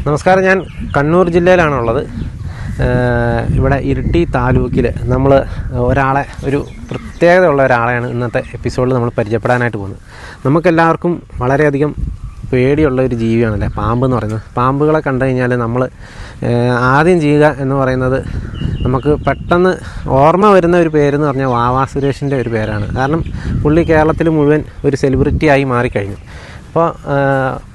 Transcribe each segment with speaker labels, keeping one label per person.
Speaker 1: നമസ്കാരം, ഞാൻ കണ്ണൂർ ജില്ലയിലാണുള്ളത്. ഇവിടെ ഇരിട്ടി താലൂക്കിൽ നമ്മൾ ഒരു പ്രത്യേകതയുള്ള ഒരാളെയാണ് ഇന്നത്തെ എപ്പിസോഡിൽ നമ്മൾ പരിചയപ്പെടാനായിട്ട് പോകുന്നത്. നമുക്കെല്ലാവർക്കും വളരെയധികം പേടിയുള്ള ഒരു ജീവിയാണല്ലേ പാമ്പ് എന്ന് പറയുന്നത്. പാമ്പുകളെ കണ്ടു കഴിഞ്ഞാൽ നമ്മൾ ആദ്യം ചെയ്യുക എന്ന് പറയുന്നത്, നമുക്ക് പെട്ടെന്ന് ഓർമ്മ വരുന്ന ഒരു പേരെന്ന് പറഞ്ഞാൽ വാവാ സുരേഷിൻ്റെ ഒരു പേരാണ്. കാരണം പുള്ളി കേരളത്തിൽ മുഴുവൻ ഒരു സെലിബ്രിറ്റി ആയി മാറിക്കഴിഞ്ഞു. അപ്പോൾ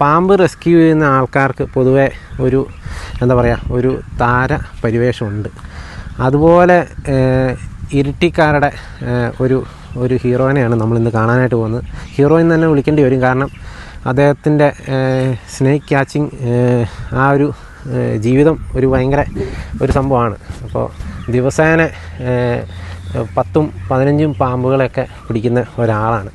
Speaker 1: പാമ്പ് റെസ്ക്യൂ ചെയ്യുന്ന ആൾക്കാർക്ക് പൊതുവെ ഒരു താര പരിവേഷമുണ്ട്. അതുപോലെ ഇരിട്ടിക്കാരുടെ ഒരു ഹീറോയിനെയാണ് നമ്മളിന്ന് കാണാനായിട്ട് പോകുന്നത്. ഹീറോയിൻ തന്നെ വിളിക്കേണ്ടി വരും, കാരണം അദ്ദേഹത്തിൻ്റെ സ്നേക്ക് ക്യാച്ചിങ് ആ ഒരു ജീവിതം ഭയങ്കര ഒരു സംഭവമാണ്. അപ്പോൾ ദിവസേന 10-15 പാമ്പുകളെയൊക്കെ പിടിക്കുന്ന ഒരാളാണ്.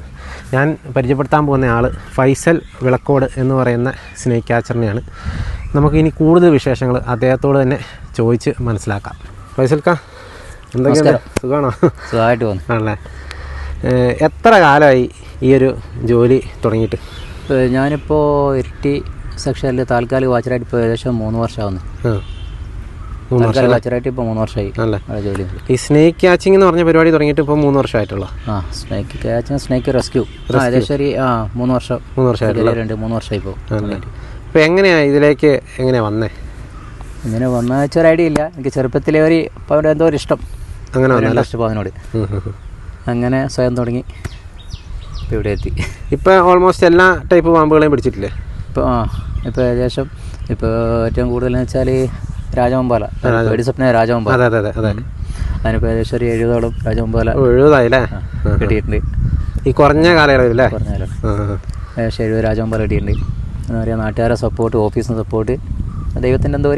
Speaker 1: ഞാൻ പരിചയപ്പെടുത്താൻ പോകുന്ന ആൾ ഫൈസൽ വിളക്കോട് എന്ന് പറയുന്ന സ്നേക്ക് ക്യാച്ചറിനെയാണ്. നമുക്കിനി കൂടുതൽ വിശേഷങ്ങൾ അദ്ദേഹത്തോട് തന്നെ ചോദിച്ച് മനസ്സിലാക്കാം. ഫൈസൽക്ക, എന്തൊക്കെയാണ്? സുഖമാണോ?
Speaker 2: സുഖമായിട്ട് പോകുന്നു.
Speaker 1: ആണല്ലേ. എത്ര കാലമായി ഈ ഒരു ജോലി തുടങ്ങിയിട്ട്?
Speaker 2: ഞാനിപ്പോൾ ഇരിട്ടി സെക്ഷനിൽ താൽക്കാലിക വാച്ചറായിട്ട് ഇപ്പോൾ ഏകദേശം 3 വർഷമാകുന്നു. താൽക്കാലിക വാച്ചറായിട്ട് ഇപ്പോൾ 3 വർഷമായി ജോലി.
Speaker 1: ഈ സ്നേക്ക് ക്യാച്ചിങ് എന്ന് പറഞ്ഞ പരിപാടി തുടങ്ങിയിട്ട് ഇപ്പോൾ 3 വർഷമായിട്ടുള്ള?
Speaker 2: സ്നേക്ക് ക്യാച്ചിങ്, സ്നേക്ക് റെസ്ക്യൂ ഏകദേശം 3 വർഷമായിട്ടുള്ള 3 വർഷമായി ഇപ്പോൾ.
Speaker 1: ഇപ്പോൾ എങ്ങനെയാണ് ഇതിലേക്ക് വന്നേ?
Speaker 2: ഇങ്ങനെ വന്ന വെച്ചൊരു ഐഡിയ ഇല്ല. എനിക്ക് ചെറുപ്പത്തിലെ എന്തോ ഒരു ഇഷ്ടം, അങ്ങനെ ഇഷ്ടം അതിനോട്, അങ്ങനെ സ്വയം തുടങ്ങി ഇവിടെ എത്തി.
Speaker 1: ഇപ്പോൾ ഓൾമോസ്റ്റ് എല്ലാ ടൈപ്പ് പാമ്പുകളെയും പിടിച്ചിട്ടില്ലേ?
Speaker 2: ഇപ്പോൾ ഏകദേശം ഏറ്റവും കൂടുതലെന്ന് വെച്ചാൽ രാജവമ്പാല, രാജവമ്പാല. അതിനിപ്പോൾ ഏകദേശം ഒരു 70ഓളം രാജവമ്പാല കിട്ടിയിട്ടുണ്ട്
Speaker 1: ഈ കുറഞ്ഞ കാലയളവിലല്ലേ?
Speaker 2: ഏകദേശം 70 രാജവമ്പാല കിട്ടിയിട്ടുണ്ട്. എന്താ പറയുക, നാട്ടുകാരെ സപ്പോർട്ട്, ഓഫീസിന് സപ്പോർട്ട്, ദൈവത്തിൻ്റെ എന്തോ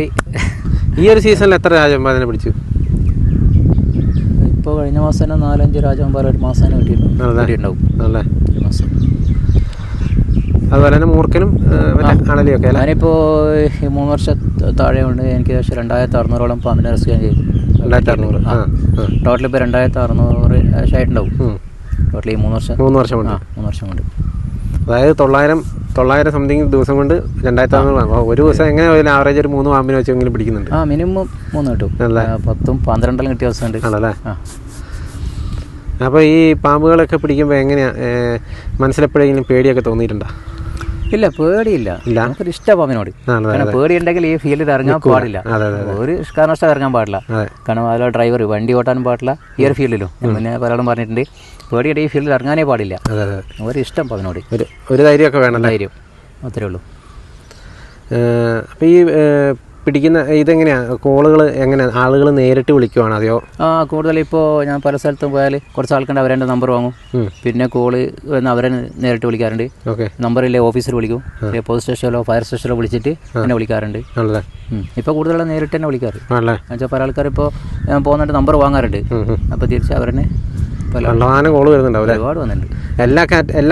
Speaker 1: ഈ ഒരു സീസണിൽ എത്ര രാജവമ്പാലിനെ പിടിച്ചു?
Speaker 2: ഇപ്പോൾ കഴിഞ്ഞ മാസം തന്നെ 4-5 രാജവമ്പാല ഒരു മാസം തന്നെ കിട്ടിയിട്ടുണ്ടാവും. ഒരു മാസം.
Speaker 1: അതുപോലെ തന്നെ മൂർക്കനും അണലിയൊക്കെ.
Speaker 2: ഞാനിപ്പോൾ ഈ 3 വർഷം താഴെ ഉണ്ട്. എനിക്ക് ഏകദേശം 2600ഓളം പാമ്പിനെ റെസ്ക്യൂ ചെയ്തു.
Speaker 1: 2600
Speaker 2: ടോട്ടൽ ഇപ്പോൾ 2600 ആയിട്ടുണ്ടാവും ടോട്ടൽ ഈ 3 വർഷം കൊണ്ട്.
Speaker 1: അതായത് 900 സംതിങ് ദിവസം കൊണ്ട് 2600. ഒരു ദിവസം എങ്ങനെ ആവറേജ് ഒരു 3 പാമ്പിനെ വെച്ചെങ്കിലും പിടിക്കുന്നുണ്ട്.
Speaker 2: മിനിമം 3 കിട്ടും. 10-12 കിട്ടിയ ദിവസമുണ്ട്.
Speaker 1: ആണല്ലേ. അപ്പോൾ ഈ പാമ്പുകളൊക്കെ പിടിക്കുമ്പോൾ എങ്ങനെയാണ്, മനസ്സിലെപ്പോഴെങ്കിലും പേടിയൊക്കെ തോന്നിയിട്ടുണ്ടോ?
Speaker 2: ഇല്ല, പേടിയില്ല. നമുക്കൊരു ഇഷ്ടമാണ് പാമ്പിനോട്. കാരണം പേടിയുണ്ടെങ്കിൽ ഈ ഫീൽഡിൽ ഇറങ്ങാൻ പാടില്ല, ഒരു കാരണവശാലും ഇറങ്ങാൻ പാടില്ല. കാരണം അതിലെ ഡ്രൈവർ വണ്ടി ഓട്ടാനും പാടില്ല ഈ ഒരു ഫീൽഡിലും. പിന്നെ പലരും പറഞ്ഞിട്ടുണ്ട്, പേടിയുടെ ഈ ഫീൽഡിൽ ഇറങ്ങാനേ പാടില്ല. ഒരു ഇഷ്ടം പാമ്പിനോട്,
Speaker 1: ഒരു ധൈര്യമൊക്കെ വേണം.
Speaker 2: ധൈര്യം അത്രേ ഉള്ളൂ.
Speaker 1: അപ്പോൾ ഈ പിടിക്കുന്ന ഇതെങ്ങനെയാണ്, കോളുകൾ എങ്ങനെയാണ്, ആളുകൾ നേരിട്ട് വിളിക്കുവാണോ അതെയോ?
Speaker 2: കൂടുതൽ ഇപ്പോൾ ഞാൻ പല സ്ഥലത്തും പോയാൽ കുറച്ച് ആൾക്കാരുടെ അവരെ നമ്പർ വാങ്ങും. പിന്നെ കോള് അവരെ നേരിട്ട് വിളിക്കാറുണ്ട്. നമ്പറില്ലേ ഓഫീസർ വിളിക്കും, പോലീസ് സ്റ്റേഷനിലോ ഫയർ സ്റ്റേഷനിലോ വിളിച്ചിട്ട് എന്നെ വിളിക്കാറുണ്ട്. ഇപ്പോൾ കൂടുതലുള്ള നേരിട്ട് തന്നെ വിളിക്കാറ്. എന്നുവെച്ചാൽ പല ആൾക്കാർ ഇപ്പോൾ ഞാൻ പോകുന്നിട്ട് നമ്പർ വാങ്ങാറുണ്ട്. അപ്പോൾ തിരിച്ച് അവരെന്നെ
Speaker 1: കോള് വരുന്നുണ്ടാവും.
Speaker 2: ഒരുപാട് വന്നിട്ടുണ്ട്.
Speaker 1: എല്ലാം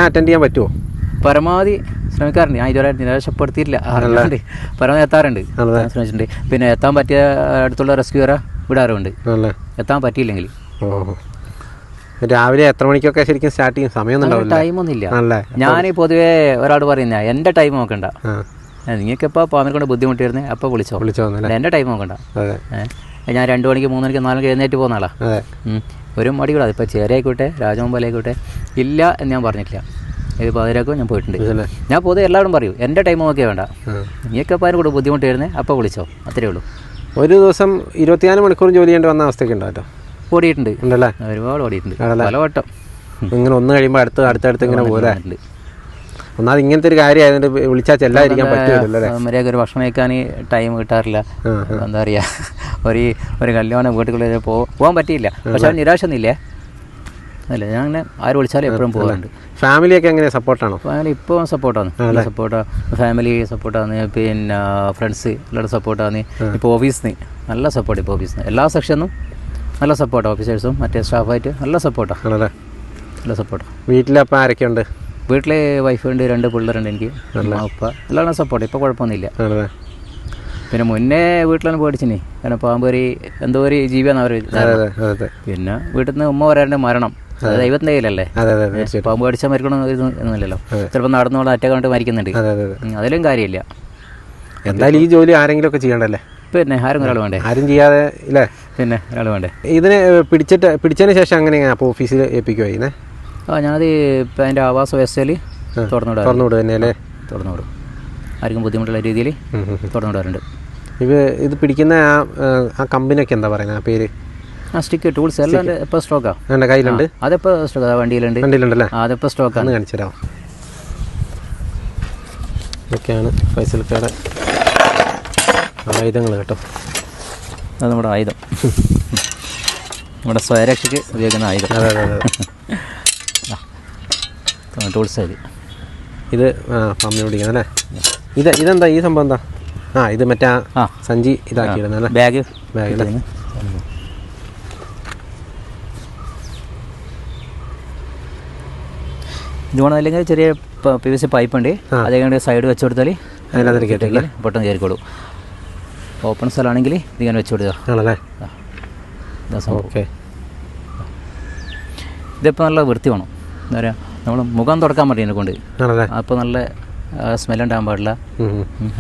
Speaker 1: അറ്റൻഡ് ചെയ്യാൻ പറ്റുമോ?
Speaker 2: പരമാവധി ശ്രമിക്കാറുണ്ട്. ഞാൻ ഇതുവരെ നിരാശപ്പെടുത്തിയില്ല, അറിയാണ്ട് പരമാവധി എത്താറുണ്ട്, ശ്രമിച്ചിട്ടുണ്ട്. പിന്നെ എത്താൻ പറ്റിയ അടുത്തുള്ള റെസ്ക്യൂറെ വിടാറുണ്ട്, എത്താൻ പറ്റിയില്ലെങ്കിൽ.
Speaker 1: രാവിലെ എത്ര മണിക്കൊക്കെ ശരിക്കും സ്റ്റാർട്ട് ചെയ്യും? സമയമൊന്നും
Speaker 2: ടൈമൊന്നുമില്ല. ഞാൻ പൊതുവേ ഒരാളോട് പറയുന്ന, എൻ്റെ ടൈം നോക്കണ്ട, നിങ്ങൾക്കിപ്പോൾ പാമ്പിനെ കൊണ്ട് ബുദ്ധിമുട്ട് വരുന്നത് അപ്പോൾ വിളിച്ചോ, എൻ്റെ ടൈം നോക്കണ്ട. ഞാൻ 2 മണിക്ക് 3 മണിക്ക് 4 മണിക്ക് എഴുന്നേറ്റ് പോകുന്ന ആളാ. ഒരു മടി കൂടാതെ, ഇപ്പോൾ ചേരയായിക്കോട്ടെ രാജവമ്പാലായിക്കോട്ടെ ഇല്ല എന്ന് ഞാൻ പറഞ്ഞിട്ടില്ല. ഇത് 12 ഞാൻ പോയിട്ടുണ്ട്. ഞാൻ പൊതുവെ എല്ലാവരും പറയും, എൻ്റെ ടൈം നോക്കിയാൽ വേണ്ട, നീക്കപ്പോൾ അതിനെ കൂടെ ബുദ്ധിമുട്ട് വരുന്നത് അപ്പോൾ വിളിച്ചോ, അത്രേ ഉള്ളൂ.
Speaker 1: ഒരു ദിവസം 24 മണിക്കൂർ ജോലി ചെയ്യേണ്ടി വന്ന അവസ്ഥയൊക്കെ ഉണ്ടോ?
Speaker 2: ഓടിയിട്ടുണ്ട്, ഉണ്ടല്ലേ, ഒരുപാട് ഓടിയിട്ടുണ്ട്, പലവട്ടം.
Speaker 1: ഇങ്ങനെ ഒന്ന് കഴിയുമ്പോൾ അടുത്തടുത്ത് ഇങ്ങനെ പോലെ. ഒന്നാമത് ഇങ്ങനത്തെ ഒരു കാര്യം ആയതുകൊണ്ട് വിളിച്ചാൽ ചെല്ലാതിരിക്കാൻ പറ്റില്ല.
Speaker 2: മര്യാദ ഒരു ഭക്ഷണം കഴിക്കാൻ ടൈം കിട്ടാറില്ല. എന്താ പറയുക, ഒരു കല്യാണം വീട്ടുകളിൽ പോകാൻ പറ്റിയില്ല. പക്ഷെ അത് നിരാശ ഒന്നുമില്ലേ, അല്ല ഞാൻ അങ്ങനെ ആര് വിളിച്ചാലും എപ്പോഴും പോകാറുണ്ട്.
Speaker 1: ഫാമിലിയൊക്കെ എങ്ങനെ സപ്പോർട്ടാണോ?
Speaker 2: ഫാമിലി ഇപ്പോൾ സപ്പോർട്ടാണ്, നല്ല സപ്പോർട്ടാണ്. ഫാമിലി സപ്പോർട്ടാണ്, പിന്നെ ഫ്രണ്ട്സ് എല്ലാവരും സപ്പോർട്ടാണ്. ഇപ്പോൾ ഓഫീസിൽ നിന്ന് നല്ല സപ്പോർട്ട്, ഇപ്പോൾ ഓഫീസിൽ നിന്ന് എല്ലാ സെക്ഷനും നല്ല സപ്പോർട്ടാണ്. ഓഫീസേഴ്സും മറ്റേ സ്റ്റാഫായിട്ട് നല്ല സപ്പോർട്ടാണ്, നല്ല സപ്പോർട്ടാണ്.
Speaker 1: വീട്ടിലപ്പോൾ ആരൊക്കെ ഉണ്ട്?
Speaker 2: വീട്ടിൽ വൈഫുണ്ട്, 2 പിള്ളേരുണ്ട് എനിക്ക്, ഉപ്പ എല്ലാവരും സപ്പോർട്ട്. ഇപ്പോൾ കുഴപ്പമൊന്നുമില്ല. പിന്നെ മുന്നേ വീട്ടിലാണ് പേടിച്ചിനി, കാരണം പാമ്പ് എന്തോ ഒരു ജീവിയാന്ന് അവർ. പിന്നെ വീട്ടിൽ നിന്ന് ഉമ്മ പറയാണ്ട് മരണം ദൈവത്തിന്റെ കയ്യിലല്ലേ. പാമ്പ് കടിച്ചാൽ മരിക്കണമെന്നില്ലല്ലോ. ചിലപ്പോൾ നടന്നോളം അറ്റ കണ്ടിട്ട് മരിക്കുന്നുണ്ട്, അതിലും കാര്യമില്ല.
Speaker 1: എന്തായാലും ഈ ജോലി ആരെങ്കിലും ഒക്കെ ചെയ്യണ്ടല്ലേ?
Speaker 2: പിന്നെ ആരും ഒരാൾ വേണ്ടേ?
Speaker 1: ആരും ചെയ്യാതെ ഇല്ലേ?
Speaker 2: പിന്നെ ഒരാൾ വേണ്ടേ?
Speaker 1: ഇതിന് പിടിച്ചതിന് ശേഷം അങ്ങനെയാണ് അപ്പോൾ ഓഫീസിൽ ഏൽപ്പിക്കുമോ ഇതിനെ?
Speaker 2: ഞാനത് ഇപ്പം അതിൻ്റെ ആവാസ വ്യവസ്ഥയിൽ തുറന്നു വിടുക
Speaker 1: തന്നെ അല്ലേ?
Speaker 2: തുറന്നു വിടും. ആർക്കും ബുദ്ധിമുട്ടുള്ള രീതിയിൽ തുറന്നു വിടാറുണ്ട്.
Speaker 1: ഇത് പിടിക്കുന്ന ആ കമ്പനിയൊക്കെ എന്താ പറയുന്നത്, ആ പേര്?
Speaker 2: സ്റ്റിക്ക് ടൂൾസ് എല്ലാം ഇപ്പോൾ സ്റ്റോക്കാണ്.
Speaker 1: എൻ്റെ കയ്യിലുണ്ട്.
Speaker 2: അതിപ്പോൾ സ്റ്റോക്ക് വണ്ടിയിലുണ്ടല്ലേ? അതിപ്പോൾ സ്റ്റോക്കാണ്.
Speaker 1: കാണിച്ചു തരാം. ഇതൊക്കെയാണ് ഫൈസൽക്കയുടെ ആയുധങ്ങൾ കേട്ടോ.
Speaker 2: അത് നമ്മുടെ ആയുധം, നമ്മുടെ സ്വയരക്ഷയ്ക്ക് ഉപയോഗിക്കുന്ന ആയുധം.
Speaker 1: അതെ അതെ അതെ.
Speaker 2: ടൂൾസ്
Speaker 1: ഇത് ഫാമിലി പിടിക്കുന്നല്ലേ? ഇതെന്താ ഈ സംഭവം എന്താ? ഇത് മറ്റേ സഞ്ചി ഇതാക്കിയിടുന്നല്ലേ?
Speaker 2: ബാഗ്
Speaker 1: അല്ലേ?
Speaker 2: ഇത് വേണം. അല്ലെങ്കിൽ ചെറിയ PVC പൈപ്പ് ഉണ്ട്, അതേ സൈഡ് വെച്ച് കൊടുത്താൽ
Speaker 1: അതിനകത്ത് കേട്ടില്ല,
Speaker 2: പെട്ടെന്ന് കയറിക്കോളും. ഓപ്പൺ സ്ഥലമാണെങ്കിൽ ഇതിങ്ങനെ വെച്ച് കൊടുക്കുക.
Speaker 1: ആണല്ലേ?
Speaker 2: ഓക്കെ. ഇതിപ്പോൾ നല്ല വൃത്തി വേണം. എന്താ പറയുക, നമ്മൾ മുഖം തുടക്കാൻ പറ്റും ഇതിനെ കൊണ്ട്. അപ്പോൾ നല്ല സ്മെല്ലുണ്ടാകാൻ പാടില്ല.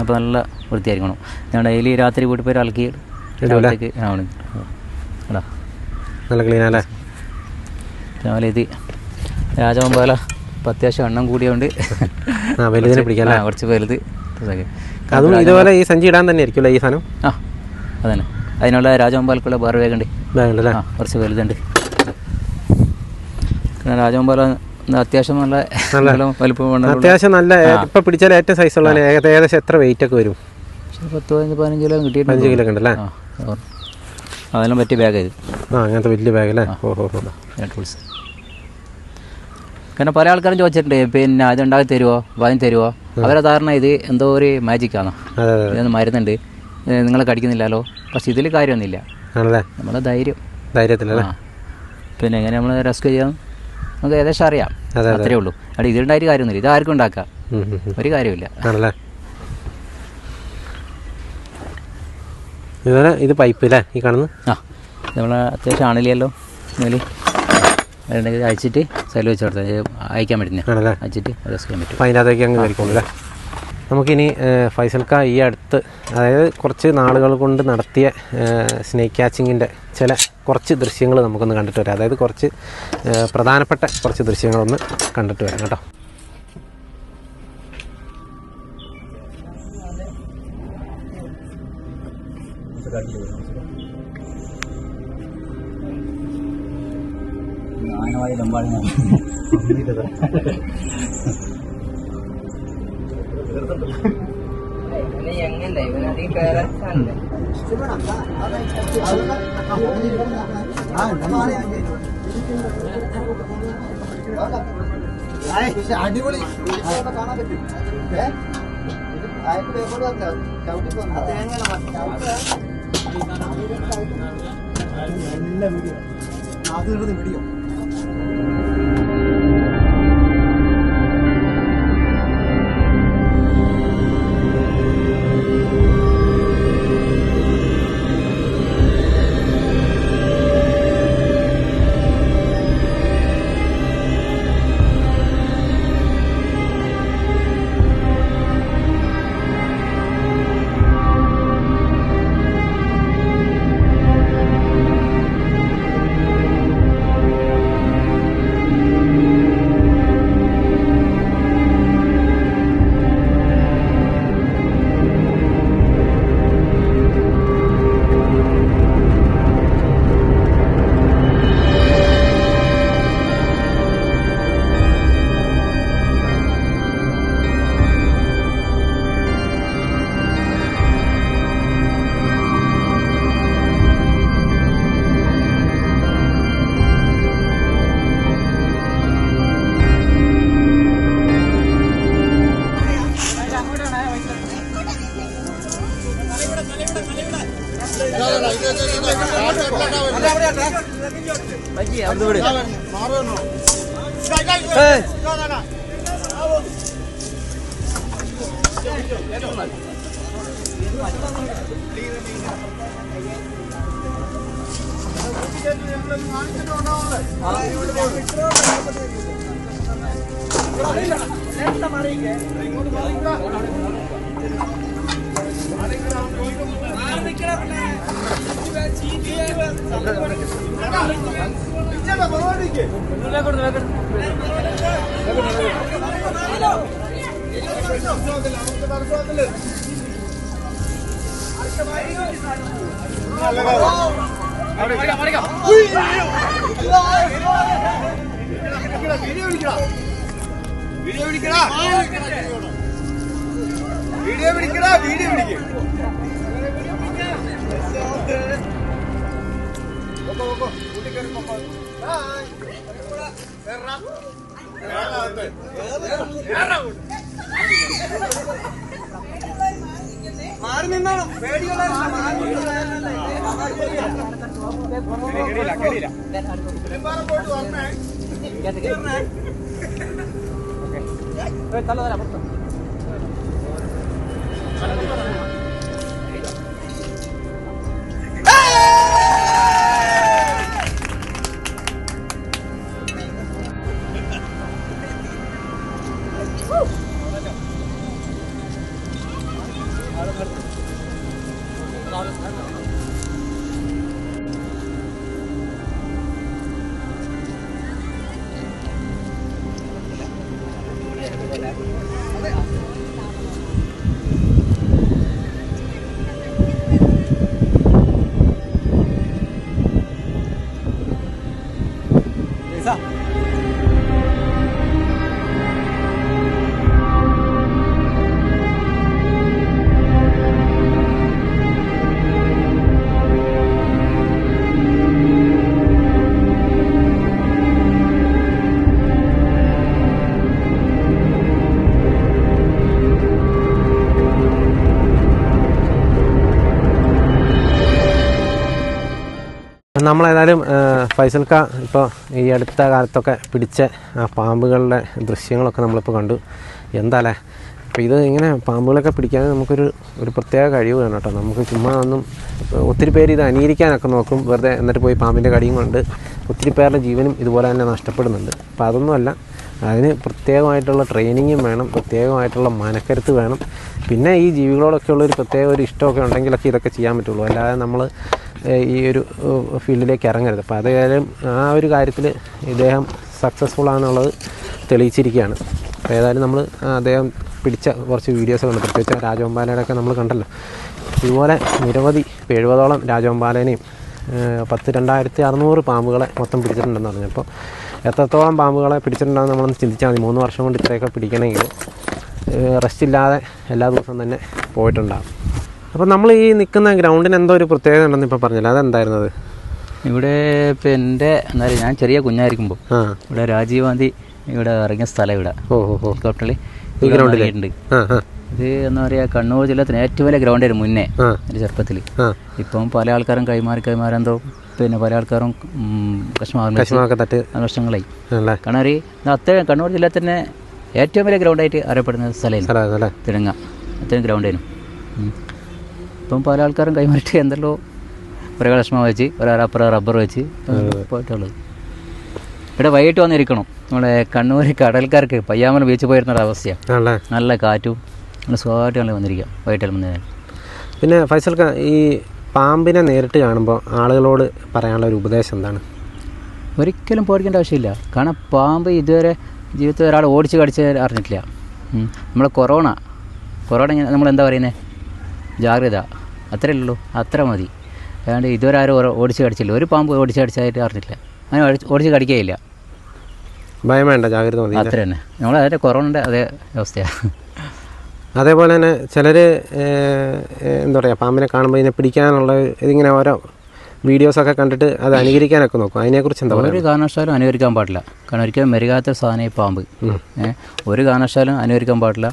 Speaker 2: അപ്പോൾ നല്ല വൃത്തിയായിരിക്കണം. ഞാൻ ഡെയിലി രാത്രി വീട്ടിൽ പോയി അലക്കി രാവിലേക്ക്
Speaker 1: നല്ല ക്ലീനല്ലേ?
Speaker 2: രാവിലെ ഇത് രാജവമ്പാല ഇപ്പം അത്യാവശ്യം എണ്ണം കൂടിയോണ്ട്
Speaker 1: വലുതിനെ പിടിക്കാം,
Speaker 2: കുറച്ച് വലുത്.
Speaker 1: അതും ഇതുപോലെ ഈ സഞ്ചി ഇടാൻ തന്നെ ആയിരിക്കുമല്ലോ ഈ സാധനം?
Speaker 2: അതന്നെ. അതിനുള്ള രാജവമ്പാലക്കുള്ള വേറെ ബാഗുണ്ട്, കുറച്ച് വലുതുണ്ട്. പിന്നെ രാജവമ്പാല അത്യാവശ്യം നല്ല വലുപ്പം,
Speaker 1: അത്യാവശ്യം നല്ല ഇപ്പം പിടിച്ചാൽ ഏറ്റവും സൈസുള്ള ഏകദേശം എത്ര വെയിറ്റ് ഒക്കെ വരും?
Speaker 2: 10-15 കിലോ കിട്ടിയിട്ട്
Speaker 1: 5 കിലോ ഉണ്ടല്ലേ?
Speaker 2: അതെല്ലാം പറ്റിയ ബാഗ് ഇത്.
Speaker 1: അങ്ങനത്തെ വലിയ ബാഗ് അല്ലേ?
Speaker 2: ടൂൾസ്. കാരണം പല ആൾക്കാരും ചോദിച്ചിട്ടുണ്ട്, പിന്നെ ഇത് ഉണ്ടാക്കി തരുമോ, വാങ്ങി തരുമോ? അവരെ ധാരണ ഇത് എന്തോ ഒരു മാജിക്കാണ്, ഇതൊന്നും മരുന്നുണ്ട്, നിങ്ങളെ കടിക്കുന്നില്ലല്ലോ. പക്ഷെ ഇതിൽ കാര്യമൊന്നുമില്ല. നമ്മുടെ ധൈര്യത്തിലല്ലേ? പിന്നെ എങ്ങനെ നമ്മൾ റെസ്ക്യൂ ചെയ്യാം നമുക്ക് ഏകദേശം അറിയാം, അത്രേ ഉള്ളൂ. അവിടെ ഇതിലുണ്ടായിട്ട് കാര്യമൊന്നുമില്ല. ഇത് ആർക്കും ഉണ്ടാക്കാം, ഒരു കാര്യമില്ല.
Speaker 1: ഇത് പൈപ്പ് അല്ലേ ഈ കാണുന്നത്?
Speaker 2: നമ്മളെ അത്യാവശ്യം ആണില്ലല്ലോ മേല് അയച്ചിട്ട് സൈഡിൽ വെച്ച് കൊടുത്താൽ അയക്കാൻ പറ്റുന്ന അയച്ചിട്ട് റെസ്ക്യൂ പറ്റും.
Speaker 1: അപ്പോൾ അതിനകത്തേക്ക് അങ്ങ് കയറിക്കോളൂ. നമുക്കിനി ഫൈസൽക്ക ഈ അടുത്ത്, അതായത് കുറച്ച് നാളുകൾ കൊണ്ട് നടത്തിയ സ്നേക്ക് ക്യാച്ചിങ്ങിൻ്റെ കുറച്ച് ദൃശ്യങ്ങൾ നമുക്കൊന്ന് കണ്ടിട്ട് വരാം. അതായത് കുറച്ച് പ്രധാനപ്പെട്ട കുറച്ച് ദൃശ്യങ്ങളൊന്ന് കണ്ടിട്ട് വരാം കേട്ടോ.
Speaker 3: അടിപൊളി വീഡിയോ. മാറി നിന്നാണോ പേടിയുള്ള
Speaker 1: നമ്മളേതായാലും ഫൈസൽക്ക ഇപ്പോൾ ഈ അടുത്ത കാലത്തൊക്കെ പിടിച്ച ആ പാമ്പുകളുടെ ദൃശ്യങ്ങളൊക്കെ നമ്മളിപ്പോൾ കണ്ടു. എന്താല്ലേ, അപ്പോൾ ഇത് ഇങ്ങനെ പാമ്പുകളൊക്കെ പിടിക്കാൻ നമുക്കൊരു പ്രത്യേക കഴിവ് വേണം കേട്ടോ. നമുക്ക് ചുമ്മാ ഒന്നും, ഒത്തിരി പേര് ഇത് അനുകരിക്കാനൊക്കെ നോക്കും വെറുതെ, എന്നിട്ട് പോയി പാമ്പിൻ്റെ കടിയും കൊണ്ട് ഒത്തിരി പേരുടെ ജീവനും ഇതുപോലെ തന്നെ നഷ്ടപ്പെടുന്നുണ്ട്. അപ്പോൾ അതൊന്നുമല്ല, അതിന് പ്രത്യേകമായിട്ടുള്ള ട്രെയിനിങ്ങും വേണം, പ്രത്യേകമായിട്ടുള്ള മനക്കരുത്ത് വേണം. പിന്നെ ഈ ജീവികളോടൊക്കെ ഉള്ളൊരു പ്രത്യേക ഒരു ഇഷ്ടമൊക്കെ ഉണ്ടെങ്കിലൊക്കെ ഇതൊക്കെ ചെയ്യാൻ പറ്റുള്ളൂ. അല്ലാതെ നമ്മൾ ഈ ഒരു ഫീൽഡിലേക്ക് ഇറങ്ങരുത്. അപ്പോൾ അതായാലും ആ ഒരു കാര്യത്തിൽ ഇദ്ദേഹം സക്സസ്ഫുൾ ആണെന്നുള്ളത് തെളിയിച്ചിരിക്കുകയാണ്. അപ്പോൾ ഏതായാലും നമ്മൾ അദ്ദേഹം പിടിച്ച കുറച്ച് വീഡിയോസ് കണ്ടു, പ്രത്യേകിച്ച് രാജവെമ്പാലയുടെയൊക്കെ നമ്മൾ കണ്ടല്ലോ. ഇതുപോലെ നിരവധി 70ഓളം രാജവെമ്പാലേനെയും 2600 പാമ്പുകളെ മൊത്തം പിടിച്ചിട്ടുണ്ടെന്ന് പറഞ്ഞു. അപ്പോൾ എത്രത്തോളം പാമ്പുകളെ പിടിച്ചിട്ടുണ്ടെന്ന് നമ്മളൊന്ന് ചിന്തിച്ചാൽ മതി. 3 വർഷം കൊണ്ട് ഇത്രയൊക്കെ പിടിക്കണമെങ്കിൽ റെസ്റ്റ് ഇല്ലാതെ എല്ലാ ദിവസവും തന്നെ പോയിട്ടുണ്ടാകും. അപ്പോൾ നമ്മൾ ഈ നിൽക്കുന്ന ഗ്രൗണ്ടിന് എന്തോ ഒരു പ്രത്യേകത ഉണ്ടെന്ന് ഇപ്പോൾ പറഞ്ഞില്ല, അതെന്തായിരുന്നത്?
Speaker 2: ഇവിടെ ഇപ്പോൾ എൻ്റെ എന്താ പറയുക, ഞാൻ ചെറിയ കുഞ്ഞായിരിക്കുമ്പോൾ ഇവിടെ രാജീവ് ഗാന്ധി ഇവിടെ ഇറങ്ങിയ സ്ഥലം ഇവിടെ ഹെലികോപ്റ്ററിൽ
Speaker 1: ഈ ഗ്രൗണ്ടിലുണ്ട്.
Speaker 2: ഇത് എന്താ പറയുക, കണ്ണൂർ ജില്ലത്തിന് ഏറ്റവും വലിയ ഗ്രൗണ്ടായിരുന്നു മുന്നേ എൻ്റെ ചെറുപ്പത്തിൽ. ഇപ്പം പല ആൾക്കാരും കൈമാറെന്തോ പിന്നെ പല ആൾക്കാരും പ്രശ്നങ്ങളായി. കാരണം അത്ര കണ്ണൂർ ജില്ലയിൽ തന്നെ ഏറ്റവും വലിയ ഗ്രൗണ്ടായിട്ട് അറിയപ്പെടുന്ന സ്ഥലമായിരുന്നു തിരങ്ങ. അത്രയും ഗ്രൗണ്ടായിരുന്നു. ഇപ്പം പല ആൾക്കാരും കൈമാറിയിട്ട് എന്തല്ലോ ഒരു കഷ്ണം വെച്ച് ഒരപ്പുറം റബ്ബർ വെച്ച് പോയിട്ടുള്ളത്. ഇവിടെ വൈകിട്ട് വന്നിരിക്കണം. നമ്മളെ കണ്ണൂർ കടൽക്കാർക്ക് പയ്യാമല ബീച്ച് പോയിരുന്നൊരവസ്ഥയാണ്. നല്ല കാറ്റും നല്ല സുഖമായിട്ട് നല്ല വന്നിരിക്കുക വൈകിട്ട് വന്നതിന്.
Speaker 1: പിന്നെ ഫൈസൽക്ക, ഈ പാമ്പിനെ നേരിട്ട് കാണുമ്പോൾ ആളുകളോട് പറയാനുള്ള ഒരു ഉപദേശം എന്താണ്?
Speaker 2: ഒരിക്കലും പേടിക്കേണ്ട ആവശ്യമില്ല. കാരണം പാമ്പ് ഇതുവരെ ജീവിതത്തിൽ ഒരാൾ ഓടിച്ച് കടിച്ച് അറിഞ്ഞിട്ടില്ല. നമ്മളെ കൊറോണ നമ്മളെന്താ പറയുന്നത്, ജാഗ്രത, അത്രയേ ഉള്ളൂ, അത്ര മതി. അതുകൊണ്ട് ഇതുവരെ ആരും ഓടിച്ച് കടിച്ചില്ല. ഒരു പാമ്പ് ഓടിച്ച് കടിച്ചായിട്ട് അറിഞ്ഞിട്ടില്ല. അങ്ങനെ ഓടിച്ച് കടിക്കുകയില്ല.
Speaker 1: ഭയം വേണ്ട, ജാഗ്രത മതി.
Speaker 2: അത്ര തന്നെ. നമ്മൾ അതിൻ്റെ കൊറോണയുടെ അതേ അവസ്ഥയാണ്.
Speaker 1: അതേപോലെ തന്നെ ചിലർ എന്താ പറയുക, പാമ്പിനെ കാണുമ്പോൾ ഇതിനെ പിടിക്കാനുള്ള ഇതിങ്ങനെ ഓരോ വീഡിയോസൊക്കെ കണ്ടിട്ട് അത് അനുകരിക്കാനൊക്കെ നോക്കും. അതിനെക്കുറിച്ച് എന്താ പറയുക?
Speaker 2: ഒരു കാരണവശാലും അനുകരിക്കാൻ പാടില്ല. കാരണം ഒരിക്കലും മെരുകാത്ത സാധനം ഈ പാമ്പ്. ഒരു കാരണവശാലും അനുകരിക്കാൻ പാടില്ല.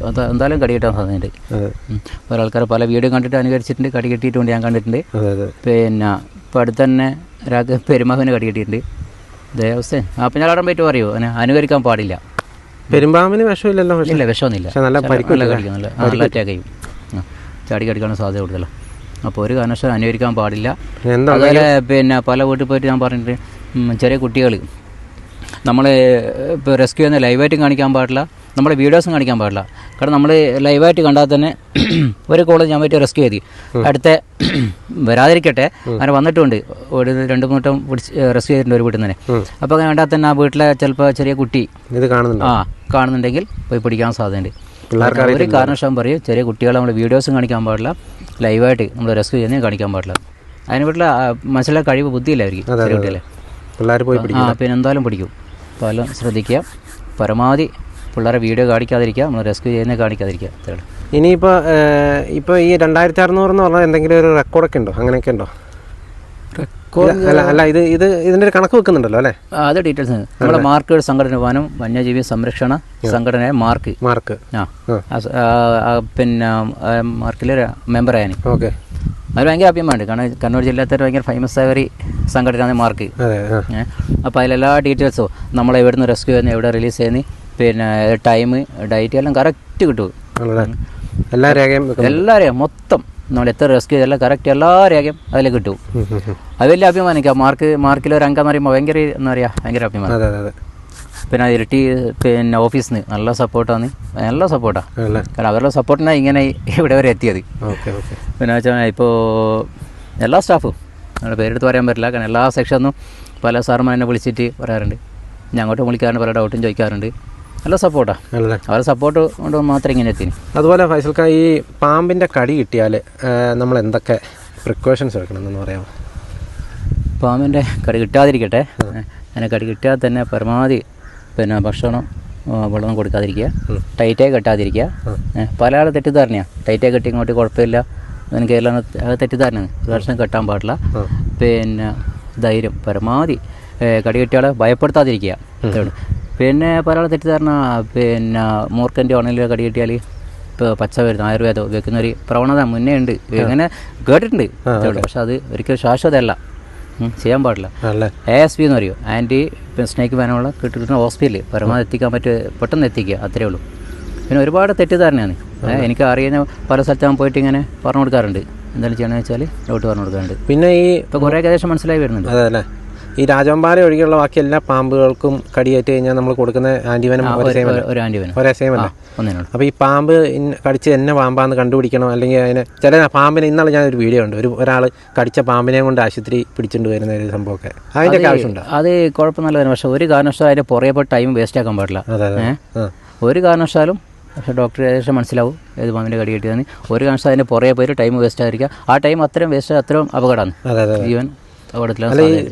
Speaker 2: അത് എന്തായാലും കടി കിട്ടാൻ സാധ്യതയുണ്ട്. വേറെ ആൾക്കാർ പല വീഡിയോ കണ്ടിട്ട് അനുകരിച്ചിട്ടുണ്ട്, കടി കെട്ടിയിട്ടുണ്ട്, ഞാൻ കണ്ടിട്ടുണ്ട്. പിന്നെ ഇപ്പോൾ അടുത്ത് തന്നെ ഒരാൾക്ക് പെരുമാവിന് കടി കെട്ടിയിട്ടുണ്ട്. ഇതേ അവസ്ഥ. അപ്പം ഞാൻ അവിടെ പോയിട്ട് പറയുമോ അങ്ങനെ അനുകരിക്കാൻ പാടില്ല.
Speaker 1: പെരുമ്പാമ്പിന് വിഷമില്ലല്ലോ?
Speaker 2: ഇല്ല, വിഷമൊന്നുമില്ല. നല്ല കടിക്കും, നല്ല അറ്റാക്ക് ചെയ്യും, ചാടി കടിക്കാനുള്ള സാധ്യത കൂടുതലോ. അപ്പോൾ ഒരു കാരണവശാലും അനുകരിക്കാൻ പാടില്ല. അതുപോലെ പിന്നെ പല വീട്ടിൽ പോയിട്ട് ഞാൻ പറഞ്ഞിട്ട് ചെറിയ കുട്ടികൾ നമ്മൾ ഇപ്പോൾ റെസ്ക്യൂ ചെയ്യുന്ന ലൈവായിട്ടും കാണിക്കാൻ പാടില്ല, നമ്മുടെ വീഡിയോസും കാണിക്കാൻ പാടില്ല. കാരണം നമ്മൾ ലൈവായിട്ട് കണ്ടാൽ തന്നെ ഒരു കോള് ഞാൻ പറ്റി റെസ്ക്യൂ ചെയ്തി, അടുത്ത വരാതിരിക്കട്ടെ അങ്ങനെ വന്നിട്ടുണ്ട്, ഒരു 2-3 വട്ടം പിടിച്ച് റെസ്ക്യൂ ചെയ്തിട്ടുണ്ട് ഒരു വീട്ടിൽ നിന്ന് തന്നെ. അപ്പോൾ അങ്ങനെ കണ്ടാൽ തന്നെ ആ വീട്ടിലെ ചിലപ്പോൾ ചെറിയ കുട്ടി
Speaker 1: ഇത്
Speaker 2: കാണുന്നുണ്ടെങ്കിൽ പോയി പിടിക്കാൻ സാധ്യതയുണ്ട്. ഒരു കാരണവശാലും പറയും, ചെറിയ കുട്ടികളെ നമ്മൾ വീഡിയോസും കാണിക്കാൻ പാടില്ല, ലൈവായിട്ട് നമ്മൾ റെസ്ക്യൂ ചെയ്യുന്നതും കാണിക്കാൻ പാടില്ല. അതിന് വീട്ടിലെ മനസ്സിലെ കഴിവ് ബുദ്ധിയില്ല അവർക്ക്, ചെറിയ കുട്ടികളെ
Speaker 1: പിള്ളേർ പോയി
Speaker 2: പിന്നെ എന്തായാലും പിടിക്കും. അപ്പോൾ എല്ലാം ശ്രദ്ധിക്കുക, പരമാവധി പിള്ളേരെ വീഡിയോ കാണിക്കാതിരിക്കുക, നമ്മൾ റെസ്ക്യൂ ചെയ്യുന്നത് കാണിക്കാതിരിക്കുക. അത്രയുള്ളൂ.
Speaker 1: ഇപ്പോൾ ഈ 2600 എന്ന് പറഞ്ഞാൽ എന്തെങ്കിലും ഒരു റെക്കോർഡൊക്കെ ഉണ്ടോ? അങ്ങനെയൊക്കെ ഉണ്ടോ? അല്ല ഇതിന്റെ ഒരു കണക്ക് വെക്കുന്നുണ്ടല്ലോ അല്ലേ?
Speaker 2: അത് ഡീറ്റെയിൽസ് നമ്മുടെ മാർക്ക് സംഘടന വനം വന്യജീവി സംരക്ഷണ സംഘടന മാർക്ക് പിന്നെ മാർക്കിലെ മെമ്പറായാണ്.
Speaker 1: ഓക്കെ.
Speaker 2: അത് ഭയങ്കര അഭിമാനമുണ്ട്. കാരണം കണ്ണൂർ ജില്ലത്തെ ഭയങ്കര ഫേമസ് ആയ ഒരു സംഘടനയാണ് മാർക്ക്. അപ്പോൾ അതിലെല്ലാ ഡീറ്റെയിൽസും നമ്മൾ എവിടെ നിന്ന് റെസ്ക്യൂ ചെയ്യുന്നത്, എവിടെ റിലീസ് ചെയ്യുന്നത്, പിന്നെ ടൈം, ഡേറ്റ് എല്ലാം കറക്റ്റ് കിട്ടും.
Speaker 1: എല്ലാ രേഖയും
Speaker 2: മൊത്തം നമ്മൾ എത്ര റെസ്ക്യൂ ചെയ്തെല്ലാം കറക്റ്റ് എല്ലാ രേഖയും അതിൽ കിട്ടും. അത് വലിയ അഭിമാനിക്കാം. മാർക്കിലൊരു അംഗം എന്ന് പറയുമ്പോൾ ഭയങ്കര എന്താ പറയുക, ഭയങ്കര അഭിമാനം. പിന്നെ ഇരട്ടി പിന്നെ ഓഫീസിൽ നിന്ന് നല്ല സപ്പോർട്ടാണ്, നല്ല സപ്പോർട്ടാണ്. കാരണം അവരുടെ സപ്പോർട്ടിനാണ് ഇങ്ങനെ ഇവിടെ വരെ എത്തിയത്. പിന്നെ വെച്ചാൽ ഇപ്പോൾ എല്ലാ സ്റ്റാഫും നമ്മുടെ പേരെടുത്ത് പറയാൻ പറ്റില്ല, കാരണം എല്ലാ സെക്ഷനും പല സാറുമാർ എന്നെ വിളിച്ചിട്ട് പറയാറുണ്ട്, ഞാൻ അങ്ങോട്ടും വിളിക്കാറുണ്ട്, പല ഡൗട്ടും ചോദിക്കാറുണ്ട്. നല്ല സപ്പോർട്ടാണ്. അവരുടെ സപ്പോർട്ട് കൊണ്ട് മാത്രം ഇങ്ങനെ എത്തി.
Speaker 1: അതുപോലെ ഫൈസൽക്ക, ഈ പാമ്പിൻ്റെ കടി കിട്ടിയാൽ നമ്മൾ എന്തൊക്കെ പ്രിക്കോഷൻസ് എടുക്കണമെന്ന് പറയാമോ?
Speaker 2: പാമ്പിൻ്റെ കടി കിട്ടാതിരിക്കട്ടെ, അതിനെ കടി കിട്ടിയാൽ തന്നെ പരമാവധി പിന്നെ ഭക്ഷണം വെള്ളം കൊടുക്കാതിരിക്കുക, ടൈറ്റായി കെട്ടാതിരിക്കുക. പല ആൾ തെറ്റിദ്ധാരണയാണ്, ടൈറ്റായി കെട്ടി ഇങ്ങോട്ട് കുഴപ്പമില്ല, എനിക്ക് എല്ലാം തെറ്റിദ്ധാരണയാണ്. ഭക്ഷണം കെട്ടാൻ പാടില്ല. പിന്നെ ധൈര്യം, പരമാവധി കടി കെട്ടിയാളെ ഭയപ്പെടുത്താതിരിക്കുക. പിന്നെ പല ആൾ തെറ്റിദ്ധാരണ, പിന്നെ മൂർഖൻ്റെ ഉണലിൽ കടി കെട്ടിയാൽ ഇപ്പോൾ പച്ച വരുന്ന ആയുർവേദം ഉപയോഗിക്കുന്ന ഒരു പ്രവണത മുന്നേ ഉണ്ട്, ഇങ്ങനെ കേട്ടിട്ടുണ്ട്. പക്ഷെ അത് ഒരിക്കലും ശാശ്വതമല്ല, ചെയ്യാൻ പാടില്ല. ASP എന്ന് പറയും, ആൻറ്റി സ്നേക്ക് ബാനുള്ള കിട്ടുന്ന ഹോസ്പിറ്റലിൽ പരമാവധി എത്തിക്കാൻ പെട്ടെന്ന് എത്തിക്കുക, അത്രയേ ഉള്ളൂ. പിന്നെ ഒരുപാട് തെറ്റിദ്ധാരണയാണ്. എനിക്ക് അറിയുന്ന പല സ്ഥലത്തും പോയിട്ട് ഇങ്ങനെ പറഞ്ഞു കൊടുക്കാറുണ്ട്, എന്തായാലും ചെയ്യണമെന്ന് വെച്ചാൽ ഡൗട്ട് പറഞ്ഞു കൊടുക്കാറുണ്ട്.
Speaker 1: പിന്നെ ഇപ്പോൾ
Speaker 2: കുറേ ഏകദേശം മനസ്സിലായി വരുന്നുണ്ട്.
Speaker 1: അതല്ലേ, ഈ രാജവമ്പാല ഒഴികെയുള്ള ബാക്കി എല്ലാ പാമ്പുകൾക്കും കടിയേറ്റ് കഴിഞ്ഞാൽ നമ്മൾ കൊടുക്കുന്ന ആൻറ്റിവനം
Speaker 2: ഒരു ആൻറ്റിവനം
Speaker 1: ഒരേ സെയിം അല്ലേ? അപ്പോൾ ഈ പാമ്പ് കടിച്ച് എന്നെ പാമ്പാന്ന് കണ്ടുപിടിക്കണം, അല്ലെങ്കിൽ അതിനെ ചില പാമ്പിനെ, ഇന്നാളെ ഞാനൊരു വീഡിയോ ഉണ്ട്, ഒരാൾ കടിച്ച പാമ്പിനെ കൊണ്ട് ആശുപത്രി പിടിച്ചുകൊണ്ട് വരുന്ന ഒരു സംഭവമൊക്കെ, അതിൻ്റെ ആവശ്യമുണ്ട്.
Speaker 2: അത് കുഴപ്പമൊന്നുമില്ല, പക്ഷേ ഒരു കാരണവശാലും അതിൻ്റെ പുറകെ പോയി ടൈം വേസ്റ്റ് ആക്കാൻ പാടില്ല. ഒരു കാരണവശാലും പക്ഷേ ഡോക്ടർ ഏകദേശം മനസ്സിലാവും ഏത് പാമ്പിൻ്റെ കടി കിട്ടിയതെന്ന്. ഒരു കാരണവശാലും അതിൻ്റെ പുറകെ പോയിട്ട് ടൈം വേസ്റ്റ് ആയിരിക്കുക. ആ ടൈം അത്രയും വേസ്റ്റ്, അത്രയും അപകടമാണ്. ജീവൻ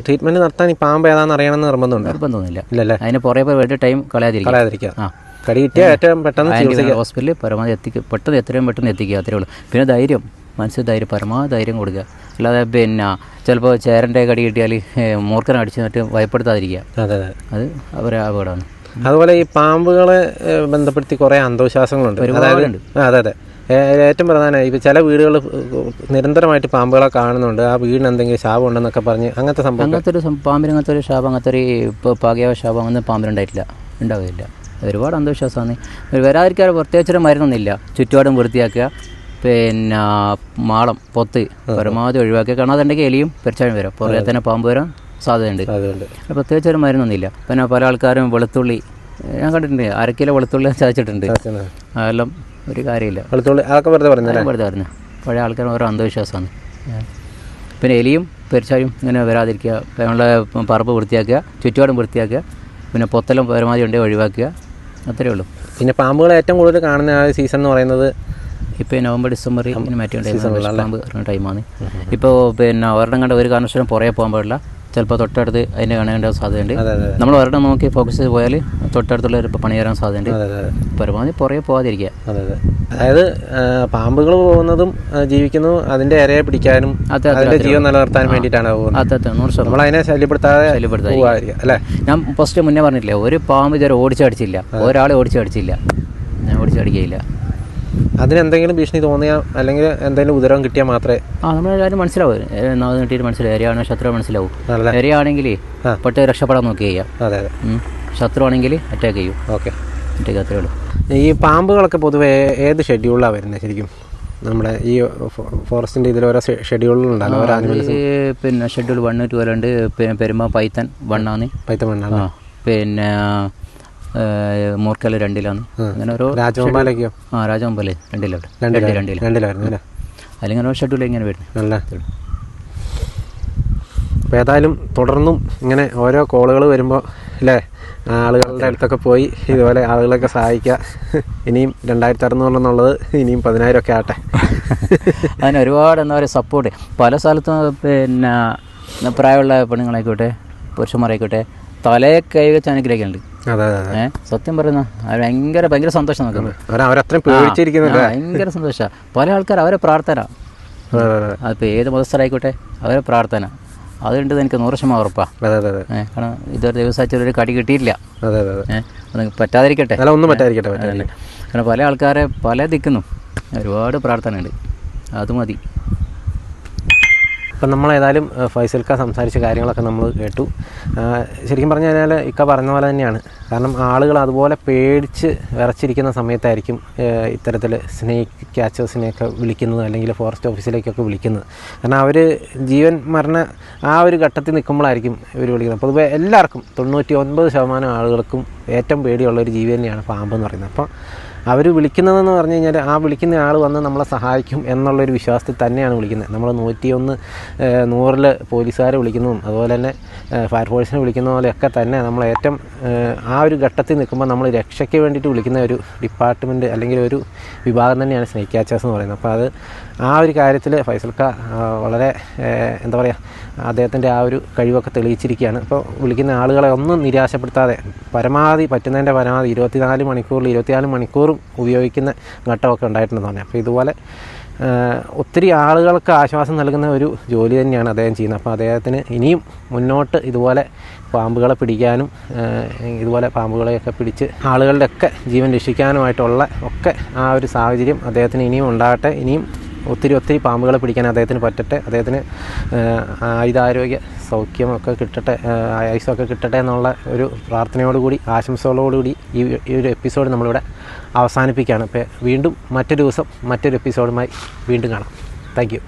Speaker 1: ട്രീറ്റ്മെന്റ് നടത്താൻ ഈ പാമ്പ് ഏതാണെന്ന് അറിയണമെന്ന്
Speaker 2: നിർബന്ധമൊന്നുമില്ല. അതിന് പുറകെ പോയി വേണ്ടി ടൈം കളയാതിരിക്കുക.
Speaker 1: കടി കിട്ടിയാൽ ഏറ്റവും പെട്ടെന്ന്
Speaker 2: ഹോസ്പിറ്റലിൽ പരമാവധി പെട്ടെന്ന് എത്രയും പെട്ടെന്ന് എത്തിക്കുക, അത്രേ ഉള്ളൂ. പിന്നെ ധൈര്യം, മനസ്സിൽ ധൈര്യം, പരമാവധി ധൈര്യം കൊടുക്കുക. അല്ലാതെ പിന്നെ ചിലപ്പോൾ ചേരൻ്റെ കടി കിട്ടിയാൽ മൂർഖനെ അടിച്ച് നിന്നിട്ട് ഭയപ്പെടുത്താതിരിക്കുക, അത് അവരെ അപകടമാണ്.
Speaker 1: അതുപോലെ ഈ പാമ്പുകളെ ബന്ധപ്പെടുത്തി കുറേ അന്ധവിശ്വാസങ്ങളുണ്ട്. അതെ, ഏറ്റവും പ്രധാനം ഇപ്പോൾ ചില വീടുകൾ നിരന്തരമായിട്ട് പാമ്പുകളെ കാണുന്നുണ്ട്, ആ വീടിന് എന്തെങ്കിലും ശാപം ഉണ്ടെന്നൊക്കെ പറഞ്ഞ് അങ്ങനത്തെ സംഭവം.
Speaker 2: അങ്ങനത്തെ ഒരു പാമ്പിന് അങ്ങനത്തെ ഒരു ശാപം, അങ്ങനത്തെ ഒരു ഇപ്പോൾ പാകിയ ശാപം അങ്ങനെ ഉണ്ടാവില്ല. ഒരുപാട് അന്ധവിശ്വാസമാണ്. വരാതിരിക്കാൻ പ്രത്യേകിച്ചൊരു മരുന്നൊന്നുമില്ല. ചുറ്റുപാടും വൃത്തിയാക്കുക, പിന്നെ മാളം പൊത്ത് പരമാവധി ഒഴിവാക്കുക. കാരണം അതുണ്ടെങ്കിൽ എലിയും പെരിച്ചാഴും വരാം, പുറകെ തന്നെ പാമ്പ് വരാൻ സാധ്യതയുണ്ട്. പ്രത്യേകിച്ചൊരു മരുന്നൊന്നുമില്ല. പിന്നെ പല ആൾക്കാരും വെളുത്തുള്ളി ഞാൻ കണ്ടിട്ടുണ്ട്, 1/2 കിലോ വെളുത്തുള്ളി ചതച്ചിട്ടുണ്ട്. അതെല്ലാം ഒരു കാര്യമില്ല, വെറുതെ പറഞ്ഞു. പഴയ ആൾക്കാർ ഓരോ അന്ധവിശ്വാസമാണ്. പിന്നെ എലിയും പെരിച്ചാഴും ഇങ്ങനെ വരാതിരിക്കുക, നമ്മളെ പറമ്പ് വൃത്തിയാക്കുക, ചുറ്റുപാടും വൃത്തിയാക്കുക, പിന്നെ പൊത്തെല്ലാം പരമാവധി ഉണ്ടെങ്കിൽ ഒഴിവാക്കുക, അത്രയേ ഉള്ളൂ.
Speaker 1: പിന്നെ പാമ്പുകൾ ഏറ്റവും കൂടുതൽ കാണുന്ന ആ സീസൺ എന്ന് പറയുന്നത്
Speaker 2: ഇപ്പോൾ നവംബർ ഡിസംബർ ഇങ്ങനെ മാറ്റിയുണ്ടായിരുന്നു പാമ്പ് ടൈമാണ്. ഇപ്പോൾ പിന്നെ ഒരെണ്ണം കണ്ട ഒരു കാരണവശാലും പുറകെ പോകാൻ പാടില്ല. ചിലപ്പോൾ തൊട്ടടുത്ത് അതിൻ്റെ കാണേണ്ട സാധ്യതയുണ്ട്. നമ്മൾ ഒരെണ്ണം നോക്കി ഫോക്കസ് ചെയ്ത് പോയാൽ തൊട്ടടുത്തുള്ള പണി തരാൻ സാധ്യതയുണ്ട്. പരമാവധി പുറകെ പോകാതിരിക്കുക.
Speaker 1: അതായത് പാമ്പുകൾ പോകുന്നതും ജീവിക്കുന്നതും അതിൻ്റെ ഇരയെ പിടിക്കാനും അതിൻ്റെ ജീവൻ നിലനിർത്താൻ വേണ്ടിയിട്ടാണ് പോകുന്നത്. നമ്മളതിനെ ശല്യപ്പെടുത്താതെ അല്ലേ?
Speaker 2: ഞാൻ ഫസ്റ്റ് മുന്നേ പറഞ്ഞിട്ടില്ല, ഒരു പാമ്പ് ഇതുവരെ ഓടിച്ചടിച്ചില്ല, ഒരാളെ ഓടിച്ചടിച്ചില്ല, ഞാൻ ഓടിച്ചടിക്കുകയില്ല.
Speaker 1: അതിനെന്തെങ്കിലും ഭീഷണി തോന്നിയാൽ അല്ലെങ്കിൽ എന്തെങ്കിലും ഉദരം കിട്ടിയാൽ മാത്രമേ
Speaker 2: നമ്മളെല്ലാവരും മനസ്സിലാവും, നാവ് നീട്ടിയിട്ട് മനസ്സിലാവും, ഇരയാണോ ശത്രു മനസ്സിലാവും. ഇരയാണെങ്കിൽ പെട്ടെന്ന് രക്ഷപ്പെടാൻ നോക്കി ചെയ്യാം, ശത്രു ആണെങ്കിൽ അറ്റാക്ക് ചെയ്യും.
Speaker 1: ഓക്കെ,
Speaker 2: അറ്റാക്ക് അത്രേ ഉള്ളൂ.
Speaker 1: ഈ പാമ്പുകളൊക്കെ പൊതുവെ ഏത് ഷെഡ്യൂളിലാണ് വരുന്നത് ശരിക്കും? നമ്മുടെ ഈ ഫോറസ്റ്റിൻ്റെ ഇതിൽ ഓരോ ഷെഡ്യൂളുകളുണ്ടല്ലോ, ഓരോ ആനിമൽസ്.
Speaker 2: പിന്നെ ഷെഡ്യൂൾ 1, 2 ഉണ്ട്. പെരുമ്പ പൈത്തൻ 1 ആണ്.
Speaker 1: പൈത്തൻ 1 ആണ്.
Speaker 2: പിന്നെ മൂർക്കൽ 2-ലാണ്. അങ്ങനെ ഓരോ
Speaker 1: രാജഗോപാലൊക്കെയോ?
Speaker 2: രാജഗോപാൽ 2-ലാണ്.
Speaker 1: രണ്ടിലായിരുന്നു.
Speaker 2: അല്ലെങ്കിൽ ഓരോ ഷെഡ്യൂൾ ഇങ്ങനെ വരുന്നത്.
Speaker 1: നല്ല. അപ്പോൾ ഏതായാലും തുടർന്നും ഇങ്ങനെ ഓരോ കോളുകൾ വരുമ്പോൾ അല്ലേ ആളുകളുടെ അടുത്തൊക്കെ പോയി ഇതുപോലെ ആളുകളൊക്കെ സഹായിക്കുക. ഇനിയും 2600 എന്നുള്ളത് ഇനിയും 10,000 ഒക്കെ ആട്ടെ.
Speaker 2: അതിന് ഒരുപാട് എന്താ പറയുക സപ്പോർട്ട് പല സ്ഥലത്തും. പിന്നെ പ്രായമുള്ള പെണ്ണുങ്ങളായിക്കോട്ടെ പുരുഷന്മാരായിക്കോട്ടെ തലയെ കൈ വെച്ച് അനുഗ്രഹിക്കുന്നുണ്ട്. സത്യം പറയുന്ന ഭയങ്കര സന്തോഷം നോക്കുന്നത്. ഭയങ്കര സന്തോഷമാണ്. പല ആൾക്കാർ അവരെ പ്രാർത്ഥന, അതിപ്പോൾ ഏത് മതസ്ഥരായിക്കോട്ടെ അവരെ പ്രാർത്ഥന അതുകൊണ്ട് എനിക്ക് 100% ഉറപ്പാണ്. കാരണം ഇതൊരു ദിവസം ഒരു കടി കിട്ടിയിട്ടില്ല. അത് പറ്റാതിരിക്കട്ടെ,
Speaker 1: ഒന്നും പറ്റാതിരിക്കട്ടെ.
Speaker 2: കാരണം പല ആൾക്കാരെ പല ദിക്കുന്നു ഒരുപാട് പ്രാർത്ഥന ഉണ്ട്. അത് മതി.
Speaker 1: അപ്പം നമ്മളേതായാലും ഫൈസൽക്ക സംസാരിച്ച കാര്യങ്ങളൊക്കെ നമ്മൾ കേട്ടു. ശരിക്കും പറഞ്ഞു കഴിഞ്ഞാൽ ഇക്ക പറഞ്ഞ പോലെ തന്നെയാണ്. കാരണം ആളുകൾ അതുപോലെ പേടിച്ച് വിറച്ചിരിക്കുന്ന സമയത്തായിരിക്കും ഇത്തരത്തിൽ സ്നേക്ക് ക്യാച്ചേഴ്സിനെയൊക്കെ വിളിക്കുന്നത്, അല്ലെങ്കിൽ ഫോറസ്റ്റ് ഓഫീസിലേക്കൊക്കെ വിളിക്കുന്നത്. കാരണം അവർ ജീവൻ മരണ ആ ഒരു ഘട്ടത്തിൽ നിൽക്കുമ്പോഴായിരിക്കും ഇവർ വിളിക്കുന്നത്. പൊതുവെ എല്ലാവർക്കും 99% ആളുകൾക്കും ഏറ്റവും പേടിയുള്ളൊരു ജീവി തന്നെയാണ് പാമ്പെന്ന് പറയുന്നത്. അപ്പോൾ അവർ വിളിക്കുന്നതെന്ന് പറഞ്ഞു കഴിഞ്ഞാൽ ആ വിളിക്കുന്ന ആൾ വന്ന് നമ്മളെ സഹായിക്കും എന്നുള്ളൊരു വിശ്വാസത്തിൽ തന്നെയാണ് വിളിക്കുന്നത്. നമ്മൾ 101 പോലീസുകാരെ വിളിക്കുന്നതും അതുപോലെ തന്നെ ഫയർഫോഴ്സിനെ വിളിക്കുന്ന പോലെയൊക്കെ തന്നെ നമ്മൾ ഏറ്റവും ആ ഒരു ഘട്ടത്തിൽ നിൽക്കുമ്പോൾ നമ്മൾ രക്ഷയ്ക്ക് വേണ്ടിയിട്ട് വിളിക്കുന്ന ഒരു ഡിപ്പാർട്ട്മെൻറ്റ് അല്ലെങ്കിൽ ഒരു വിഭാഗം തന്നെയാണ് സ്നേക്ക് ക്യാച്ചേഴ്സ് എന്ന് പറയുന്നത്. അപ്പോൾ അത് ആ ഒരു കാര്യത്തിൽ ഫൈസൽക്ക വളരെ എന്താ പറയുക അദ്ദേഹത്തിൻ്റെ ആ ഒരു കഴിവൊക്കെ തെളിയിച്ചിരിക്കുകയാണ്. ഇപ്പോൾ വിളിക്കുന്ന ആളുകളെ ഒന്നും നിരാശപ്പെടുത്താതെ പരമാവധി പറ്റുന്നതിൻ്റെ പരമാവധി 24 മണിക്കൂറും ഉപയോഗിക്കുന്ന ഘട്ടമൊക്കെ ഉണ്ടായിട്ടുണ്ടെന്ന് പറഞ്ഞാൽ. അപ്പോൾ ഇതുപോലെ ഒത്തിരി ആളുകൾക്ക് ആശ്വാസം നൽകുന്ന ഒരു ജോലി തന്നെയാണ് അദ്ദേഹം ചെയ്യുന്നത്. അപ്പോൾ അദ്ദേഹത്തിന് ഇനിയും മുന്നോട്ട് ഇതുപോലെ പാമ്പുകളെ പിടിക്കാനും ഇതുപോലെ പാമ്പുകളെയൊക്കെ പിടിച്ച് ആളുകളുടെയൊക്കെ ജീവൻ രക്ഷിക്കാനുമായിട്ടുള്ള ഒക്കെ ആ ഒരു സാഹചര്യം അദ്ദേഹത്തിന് ഇനിയും ഉണ്ടാകട്ടെ. ഇനിയും ഒത്തിരി പാമ്പുകളെ പിടിക്കാൻ അദ്ദേഹത്തിന് പറ്റട്ടെ. അദ്ദേഹത്തിന് ആയുരാരോഗ്യ സൗഖ്യമൊക്കെ കിട്ടട്ടെ, ആയുസ്സൊക്കെ കിട്ടട്ടെ എന്നുള്ള ഒരു പ്രാർത്ഥനയോടുകൂടി ആശംസകളോടുകൂടി ഈ ഒരു എപ്പിസോഡ് നമ്മളിവിടെ അവസാനിപ്പിക്കുകയാണ്. അപ്പോൾ വീണ്ടും മറ്റൊരു ദിവസം മറ്റൊരു എപ്പിസോഡുമായി വീണ്ടും കാണാം. Thank you.